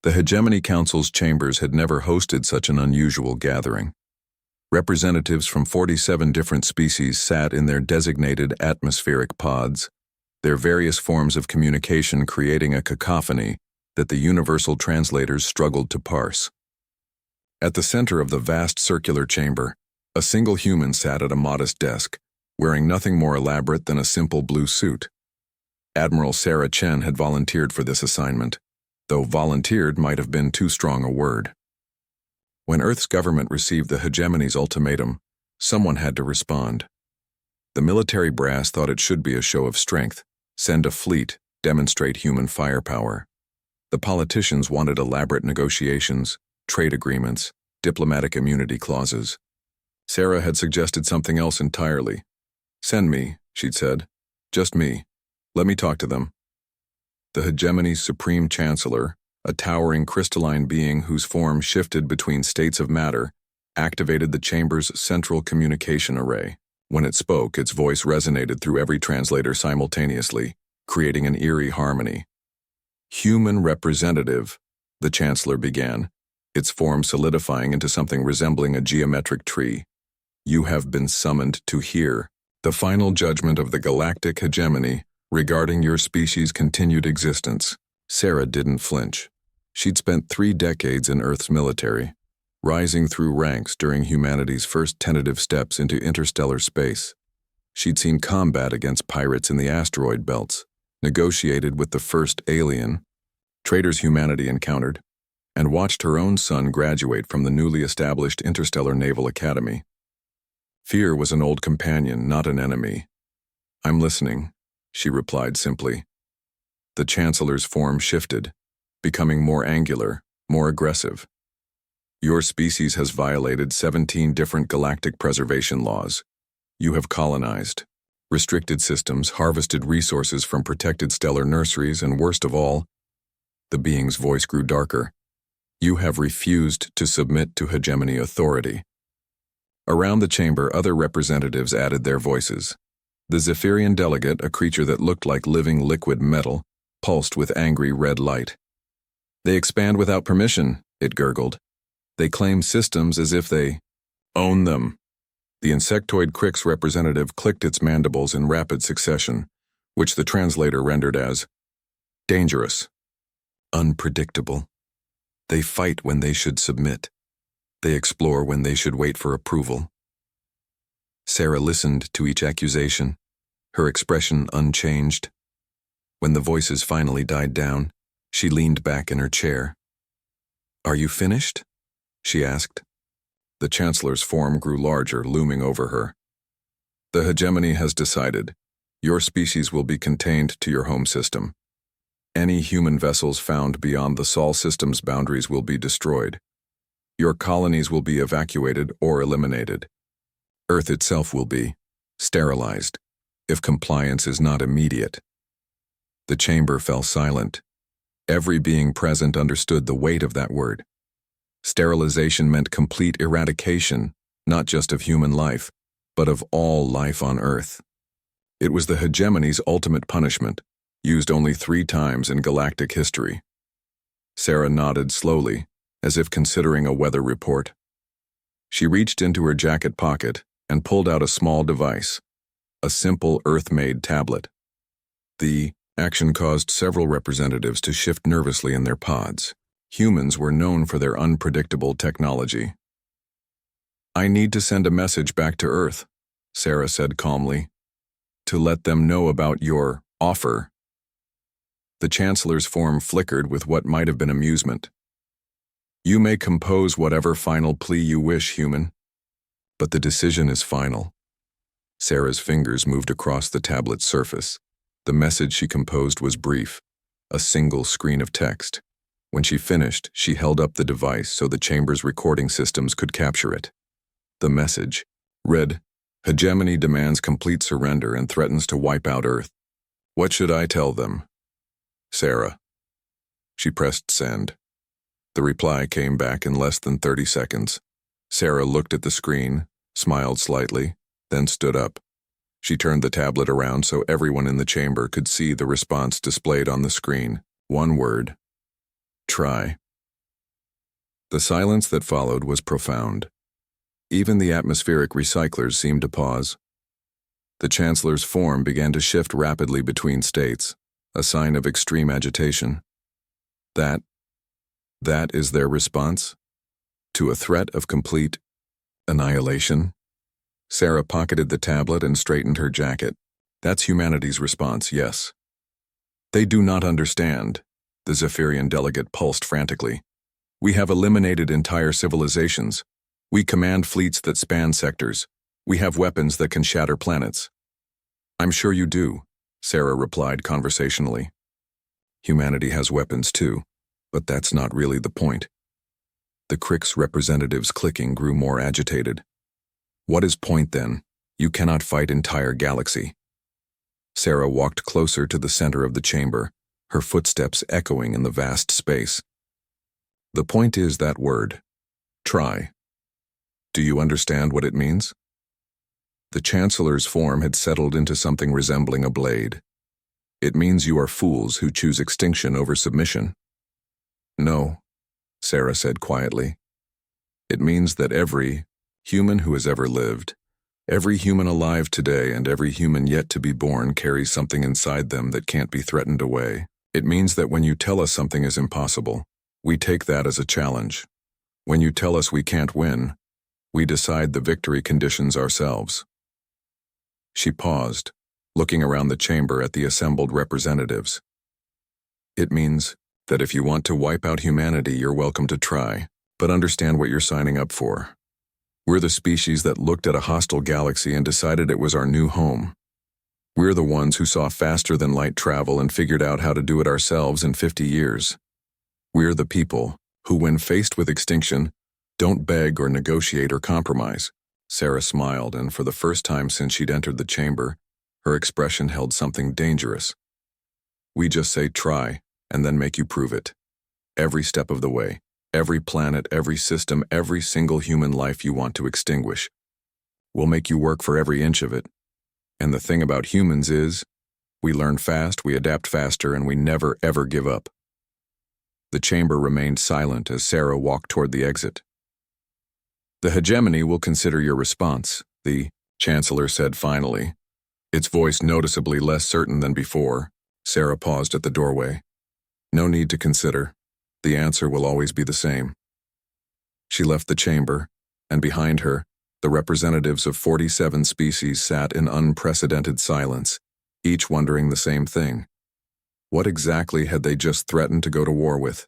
The Hegemony Council's chambers had never hosted such an unusual gathering. Representatives from 47 different species sat in their designated atmospheric pods, their various forms of communication creating a cacophony that the universal translators struggled to parse. At the center of the vast circular chamber, a single human sat at a modest desk, wearing nothing more elaborate than a simple blue suit. Admiral Sarah Chen had volunteered for this assignment, though volunteered might have been too strong a word. When Earth's government received the Hegemony's ultimatum, someone had to respond. The military brass thought it should be a show of strength, send a fleet, demonstrate human firepower. The politicians wanted elaborate negotiations, trade agreements, diplomatic immunity clauses. Sarah had suggested something else entirely. Send me, she'd said. Just me. Let me talk to them. The Hegemony's supreme chancellor, a towering crystalline being whose form shifted between states of matter, activated the chamber's central communication array. When it spoke, its voice resonated through every translator simultaneously, creating an eerie harmony. Human representative, the chancellor began, its form solidifying into something resembling a geometric tree. You have been summoned to hear the final judgment of the Galactic Hegemony regarding your species' continued existence. Sarah didn't flinch. She'd spent 3 decades in Earth's military, rising through ranks during humanity's first tentative steps into interstellar space. She'd seen combat against pirates in the asteroid belts, negotiated with the first alien, traitors humanity encountered, and watched her own son graduate from the newly established Interstellar Naval Academy. Fear was an old companion, not an enemy. I'm listening, she replied simply. The Chancellor's form shifted, becoming more angular, more aggressive. Your species has violated 17 different galactic preservation laws. You have colonized, restricted systems, harvested resources from protected stellar nurseries, and worst of all, the being's voice grew darker. You have refused to submit to hegemony authority. Around the chamber, other representatives added their voices. The Zephyrian delegate, a creature that looked like living liquid metal, pulsed with angry red light. They expand without permission, it gurgled. They claim systems as if they own them. The insectoid Crix representative clicked its mandibles in rapid succession, which the translator rendered as dangerous, unpredictable. They fight when they should submit. They explore when they should wait for approval. Sarah listened to each accusation, her expression unchanged. When the voices finally died down, she leaned back in her chair. Are you finished? She asked. The Chancellor's form grew larger, looming over her. The Hegemony has decided. Your species will be contained to your home system. Any human vessels found beyond the Sol system's boundaries will be destroyed. Your colonies will be evacuated or eliminated. Earth itself will be sterilized, if compliance is not immediate. The chamber fell silent. Every being present understood the weight of that word. Sterilization meant complete eradication, not just of human life, but of all life on Earth. It was the Hegemony's ultimate punishment, used only 3 times in galactic history. Sarah nodded slowly, as if considering a weather report. She reached into her jacket pocket and pulled out a small device, a simple Earth-made tablet. The action caused several representatives to shift nervously in their pods. Humans were known for their unpredictable technology. I need to send a message back to Earth, Sarah said calmly, to let them know about your offer. The Chancellor's form flickered with what might have been amusement. You may compose whatever final plea you wish, human, but the decision is final. Sarah's fingers moved across the tablet's surface. The message she composed was brief, a single screen of text. When she finished, she held up the device so the chamber's recording systems could capture it. The message read, Hegemony demands complete surrender and threatens to wipe out Earth. What should I tell them? Sarah. She pressed send. The reply came back in less than 30 seconds. Sarah looked at the screen, smiled slightly, then stood up. She turned the tablet around so everyone in the chamber could see the response displayed on the screen. One word. Try. The silence that followed was profound. Even the atmospheric recyclers seemed to pause. The Chancellor's form began to shift rapidly between states, a sign of extreme agitation. That is their response? To a threat of complete annihilation? Sarah pocketed the tablet and straightened her jacket. That's humanity's response, yes. They do not understand, the Zephyrian delegate pulsed frantically. We have eliminated entire civilizations. We command fleets that span sectors. We have weapons that can shatter planets. I'm sure you do, Sarah replied conversationally. Humanity has weapons too, but that's not really the point. The Crick's representative's clicking grew more agitated. What is point then? You cannot fight entire galaxy. Sarah walked closer to the center of the chamber, her footsteps echoing in the vast space. The point is that word. Try. Do you understand what it means? The Chancellor's form had settled into something resembling a blade. It means you are fools who choose extinction over submission. No, Sarah said quietly. It means that every human who has ever lived, every human alive today and every human yet to be born carries something inside them that can't be threatened away. It means that when you tell us something is impossible, we take that as a challenge. When you tell us we can't win, we decide the victory conditions ourselves. She paused, looking around the chamber at the assembled representatives. It means that if you want to wipe out humanity, you're welcome to try, but understand what you're signing up for. We're the species that looked at a hostile galaxy and decided it was our new home. We're the ones who saw faster than light travel and figured out how to do it ourselves in 50 years. We're the people who, when faced with extinction, don't beg or negotiate or compromise. Sarah smiled, and for the first time since she'd entered the chamber, her expression held something dangerous. We just say try, and then make you prove it. Every step of the way, every planet, every system, every single human life you want to extinguish. We'll make you work for every inch of it. And the thing about humans is, we learn fast, we adapt faster, and we never ever give up. The chamber remained silent as Sarah walked toward the exit. The hegemony will consider your response, the Chancellor said finally, its voice noticeably less certain than before. Sarah paused at the doorway. No need to consider. The answer will always be the same. She left the chamber, and behind her, the representatives of 47 species sat in unprecedented silence, each wondering the same thing. What exactly had they just threatened to go to war with?